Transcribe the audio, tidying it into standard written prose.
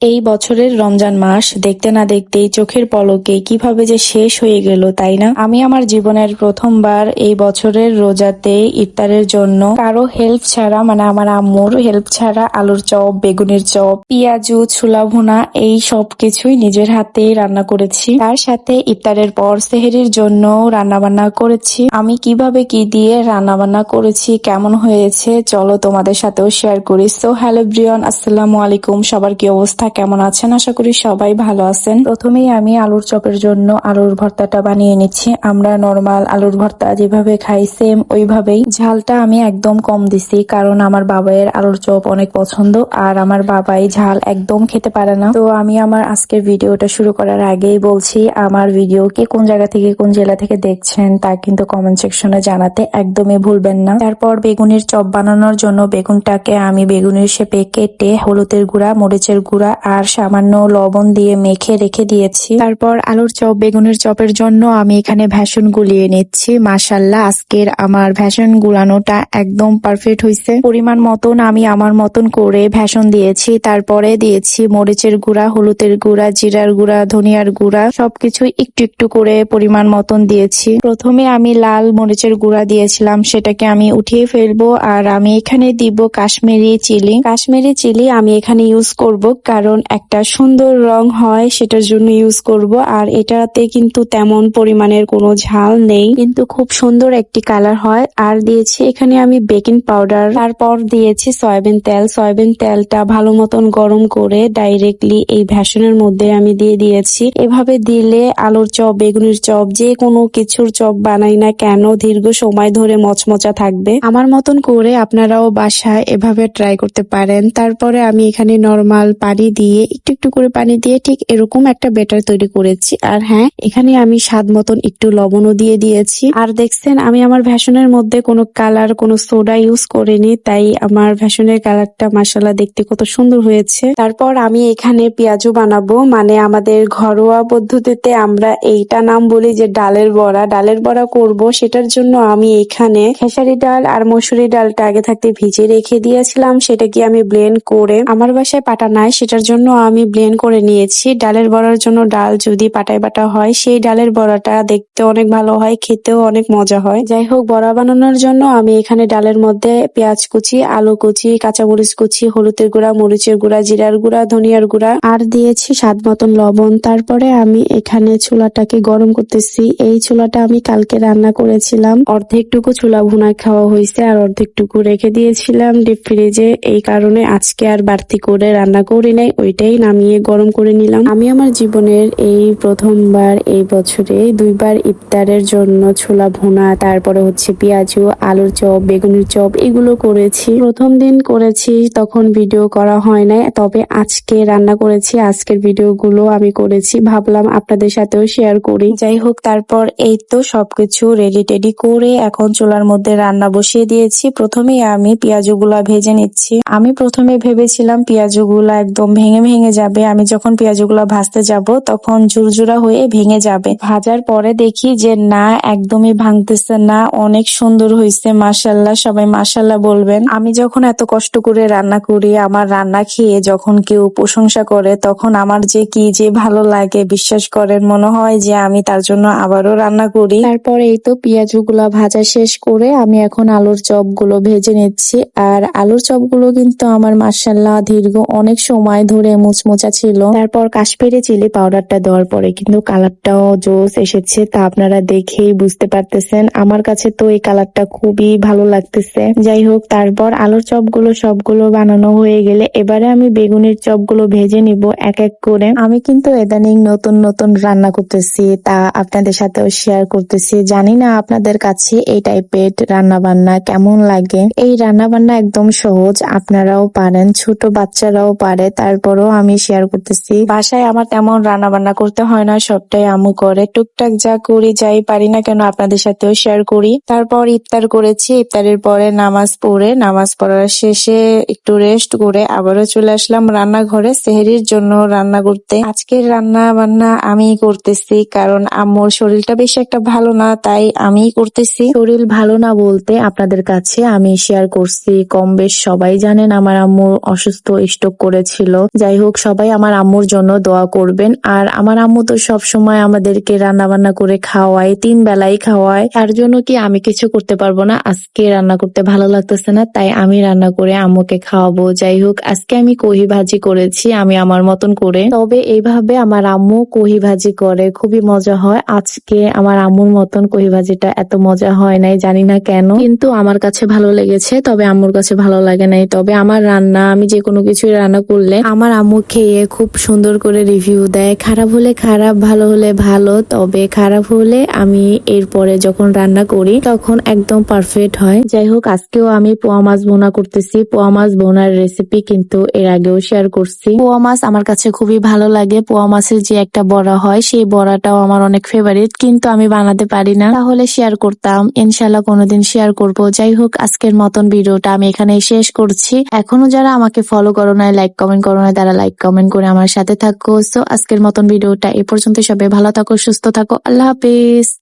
এই বছরের রমজান মাস দেখতে না দেখতেই চোখের পলকে কিভাবে যে শেষ হয়ে গেল, তাই না? আমি আমার জীবনের প্রথমবার এই বছরের রোজাতে ইফতারের জন্য কারো হেল্প ছাড়া, মানে আমার আম্মুর হেল্প ছাড়া আলুর চপ, বেগুনের চপ, পেঁয়াজু, ছোলা ভুনা এই সব কিছুই নিজের হাতেই রান্না করেছি। তার সাথে ইফতারের পর সেহরির জন্য রান্না বান্না করেছি। আমি কিভাবে কি দিয়ে রান্না বান্না করেছি, কেমন হয়েছে, চলো তোমাদের সাথেও শেয়ার করি। সো হ্যালো এভরিওয়ান, আসসালামু আলাইকুম। সবার কি অবস্থা, কেমন আছেন? আশা করি সবাই ভালো আছেন। প্রথমেই আমি আলুর চপের জন্য আলুর ভর্তাটা বানিয়ে নিচ্ছি। আমরা নরমাল আলুর ভর্তা যেভাবে খাই সেম ওইভাবেই। ঝালটা আমি একদম কম দিছি, কারণ আমার বাবাইয়ের আলুর চপ অনেক পছন্দ আর আমার বাবাই ঝাল একদম খেতে পারে না। তো আমি আমার আজকের ভিডিওটা শুরু করার আগেই বলছি, আমার ভিডিও কে কোন জায়গা থেকে, কোন জেলা থেকে দেখছেন তা কিন্তু কমেন্ট সেকশনে জানাতে একদমই ভুলবেন না। তারপর বেগুনের চপ বানানোর জন্য বেগুনটাকে আমি বেগুনের শেপে কেটে হলুদের গুঁড়া, মরিচের গুঁড়া আর সামান্য লবণ দিয়ে মেখে রেখে দিয়েছি। তারপর আলুর চপ, বেগুনের চপের জন্য আমি এখানে ভেষন গুলিয়ে নিচ্ছি। মাশাআল্লাহ, আজকের আমার ভেষন গুলানোটা একদম পারফেক্ট হয়েছে। পরিমাণ মতন আমি আমার মতন করে ভেষন দিয়েছি। তারপরে দিয়েছি মরিচের গুঁড়া, হলুদের গুঁড়া, জিরার গুঁড়া, ধনিয়ার গুঁড়া, সবকিছু একটু একটু করে পরিমাণ মতন দিয়েছি। প্রথমে আমি লাল মরিচের গুঁড়া দিয়েছিলাম, সেটাকে আমি উঠিয়ে ফেলবো। আর আমি এখানে দিব কাশ্মীরি চিলি। কাশ্মীরি চিলি আমি এখানে ইউজ করব, কারণ একটা সুন্দর রং হয় সেটার জন্য ইউজ করব। আর এটাতে কিন্তু তেমন পরিমাণের কোনো ঝাল নেই, কিন্তু খুব সুন্দর একটি কালার হয়। আর দিয়েছি এখানে আমি বেকিং পাউডার। তারপর দিয়েছি সয়াবিন তেল। সয়াবিন তেলটা ভালো মতন গরম করে ডাইরেক্টলি এই ভেষনের মধ্যে আমি দিয়ে দিয়েছি। এভাবে দিলে আলুর চপ, বেগুনের চপ, যে কোনো কিছুর চপ বানাই না কেন দীর্ঘ সময় ধরে মচমচা থাকবে। আমার মতন করে আপনারাও বাসায় এভাবে ট্রাই করতে পারেন। তারপরে আমি এখানে নরমাল পানি দিয়ে, একটু একটু করে পানি দিয়ে ঠিক এরকম একটা ব্যাটার তৈরি করেছি। আর হ্যাঁ, এখানে আমি স্বাদ মতন একটু লবণও দিয়ে দিয়েছি। আর দেখছেন, আমি আমার ভেষনের মধ্যে কোনো কালার, কোনো সোডা ইউজ করিনি, তাই আমার ভেষনের কালারটা মাশাআল্লাহ দেখতে কত সুন্দর হয়েছে। তারপর আমি এখানে পেঁয়াজু বানাবো, মানে আমাদের ঘরোয়া পদ্ধতিতে আমরা এইটা নাম বলি যে ডালের বড়া। ডালের বড়া করব, সেটার জন্য আমি এখানে খেসারি ডাল আর মসুরি ডালটা আগে থাকতে ভিজে রেখে দিয়েছিলাম। সেটাকে আমি ব্লেন্ড করে, আমার বাসায় পাটা নাই, সেটার জন্য আমি ব্লেন্ড করে নিয়েছি। ডালের বড়ার জন্য ডাল যদি পাটায় বাটা হয়, সেই ডালের বড়াটা দেখতে অনেক ভালো হয়, খেতেও অনেক মজা হয়। যাই হোক, বড়া বানানোর জন্য আমি এখানে ডালের মধ্যে পেঁয়াজ কুচি, আলু কুচি, কাঁচামরিচ কুচি, হলুদের গুঁড়া, মরিচের গুঁড়া, জিরার গুঁড়া, ধনিয়ার গুঁড়া আর দিয়েছি স্বাদ মতন লবণ। তারপরে আমি এখানে ছোলাটাকে গরম করতেছি। এই ছোলাটা আমি কালকে রান্না করেছিলাম, অর্ধেকটুকু ছোলা ভুনা খাওয়া হয়েছে আর অর্ধেকটুকু রেখে দিয়েছিলাম ডিপ ফ্রিজে। এই কারণে আজকে আর বাড়তি করে রান্না করি নাই, ওইটাই নামিয়ে গরম করে নিলাম। আমি আমার জীবনের এই প্রথমবার এই বছরে দুইবার ইফতারের জন্য ছোলা ভুনা, তারপরে হচ্ছে পেঁয়াজু, আলুর চপ, বেগুনের চপ এগুলো করেছি। প্রথম দিন করেছি, তখন ভিডিও করা হয় নাই, তবে আজকে রান্না করেছি। আজকের ভিডিওগুলো আমি করেছি, ভাবলাম আপনাদের সাথেও শেয়ার করি। যাই হোক, তারপর এই তো সবকিছু রেডি টেডি করে এখন চুলার মধ্যে রান্না বসিয়ে দিয়েছি। প্রথমে আমি পেঁয়াজুগুলা ভেজে নিচ্ছি। আমি প্রথমে ভেবেছিলাম পেঁয়াজুগুলা একদম ভেঙে ভেঙে যাবে। আমি যখন পেঁয়াজুগুলা ভাজতে যাব তখন ঝুরঝুরা হয়ে ভেঙে যাবে। ভাজার পরে দেখি যে না, একদমই ভাঙতেছে না, অনেক সুন্দর হয়েছে। মাশাআল্লাহ, সবাই মাশাআল্লাহ বলবেন। আমি যখন এত কষ্ট করে রান্না করি, আমার রান্না খেয়ে যখন কেউ প্রশংসা করে, তখন আমার যে কি যে ভালো লাগে, বিশ্বাস করেন, মনে হয় যে আমি তার জন্য আবারও রান্না করি। তারপর এই তো পেঁয়াজুগুলা ভাজা শেষ করে আমি এখন আলুর চপগুলো ভেজে নিচ্ছি। আর আলুর চপগুলো কিন্তু আমার মাশাআল্লাহ দীর্ঘ অনেক সময় ধরে মুচমুচা ছিল। তারপর কাশ্মীরি চিলি পাউডারটা দেওয়ার পরে কিন্তু কালারটাও জোস এসেছে, তা আপনারা দেখেই বুঝতে পারতেছেন। আমার কাছে তো এই কালারটা খুবই ভালো লাগতেছে। যাই হোক, তারপর আলুর চপগুলো সবগুলো বানানো হয়ে গেলে এবারে আমি বেগুনের চপগুলো ভেজে নিব এক এক করে। আমি কিন্তু ইদানিং নতুন নতুন রান্না করতেছি, তা আপনাদের সাথেও শেয়ার করতেছি। জানি না আপনাদের কাছে এই টাইপের রান্না বান্না কেমন লাগে। এই রান্না বান্না একদম সহজ, আপনারাও পারেন, ছোট বাচ্চারাও পারে, তারপরও আমি শেয়ার করতেছি। বাসায় আমার তেমন রান্না বান্না করতে হয় না, সবটাই আম্মু করে। টুকটাক যা করি, যাই পারি না কেন আপনাদের সাথেও শেয়ার করি। তারপর ইফতার করেছি। ইফতারের পরে নামাজ পড়ে, নামাজ পড়ার শেষে একটু রেস্ট করে আবারও চলে আসলাম রান্নাঘরে সেহরির জন্য রান্না করতে। আজকের রান্না বান্না আমি করতেছি, কারণ আম্মুর শরীরটা বেশি একটা ভালো না, তাই আমি করতেছি। শরীর ভালো না বলতে আপনাদের কাছে আমি শেয়ার করছি, কম বেশ সবাই জানেন আমার আম্মু অসুস্থ, স্ট্রোক করেছিল। যাই হোক, সবাই আমার আম্মুর জন্য দোয়া করবেন। আর আমার আম্মু তো সব সময় আমাদেরকে রান্না বান্না করে খাওয়ায়, 3 বেলাই খাওয়ায়। তার জন্য কি আমি কিছু করতে পারবো না? আজকে রান্না করতে ভালো লাগতেছে না, তাই আমি রান্না করে আম্মুকে খাওয়াবো। যাই হোক, আজকে আমি কহি ভাজি করেছি আমি আমার মতন করে। তবে এইভাবে আমার আম্মু কহি ভাজি করে, খুবই মজা হয়। আজকে আমার আম্মুর মতন কহি ভাজিটা এত মজা হয় নাই, জানি না কেন, কিন্তু আমার কাছে ভালো লেগেছে। তবে আম্মুর কাছে ভালো লাগে নাই। তবে আমার রান্না, আমি যে কোনো কিছু রান্না করলে আমার আম্মু খেয়ে খুব সুন্দর করে রিভিউ দেয়। খারাপ হলে খারাপ, ভালো হলে ভালো। তবে খারাপ হলে আমি এরপরে যখন রান্না করি তখন একদম পারফেক্ট হয়। যাই হোক, আজকেও আমি পোয়া মাছ ভুনা করতেছি। পোয়া মাছ ভুনার রেসিপি কিন্তু এর আগেও শেয়ার করছি। পোয়া মাছ আমার কাছে খুবই ভালো লাগে। পোয়া মাছের যে একটা বড়া হয়, সেই বড়াটাও আমার অনেক ফেভারিট, কিন্তু আমি বানাতে পারি না। তাহলে শেয়ার করতাম, ইনশাল্লাহ কোনোদিন শেয়ার করব। যাই হোক, আজকের মতন ভিডিওটা আমি এখানে শেষ করছি। এখনো যারা আমাকে ফলো করো নাই, লাইক কমেন্ট করো নাই, তারা লাইক কমেন্ট করে আমার সাথে থাকো। সো আজকের মতন ভিডিওটা এই পর্যন্ত। সবাই ভালো থাকো, সুস্থ থাকো, আল্লাহ হাফেজ।